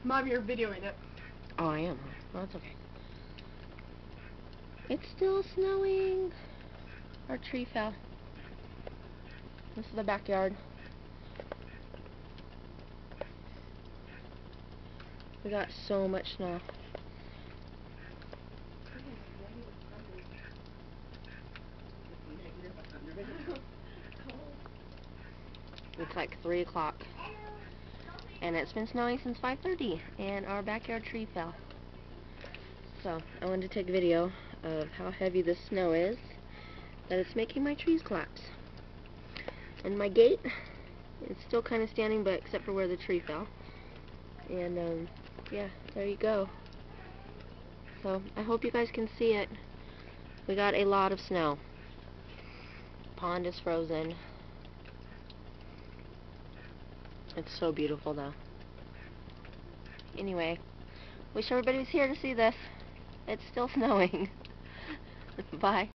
Mom, you're videoing it. Oh, I am. Well, that's okay. It's still snowing. Our tree fell. This is the backyard. We got so much snow. It's like 3 o'clock. And it's been snowing since 5:30. And our backyard tree fell. So, I wanted to take a video of how heavy this snow is, that it's making my trees collapse. And my gate, it's still kind of standing, but except for where the tree fell. And, yeah, there you go. So, I hope you guys can see it. We got a lot of snow. Pond is frozen. It's so beautiful, though. Anyway, wish everybody was here to see this. It's still snowing. Bye.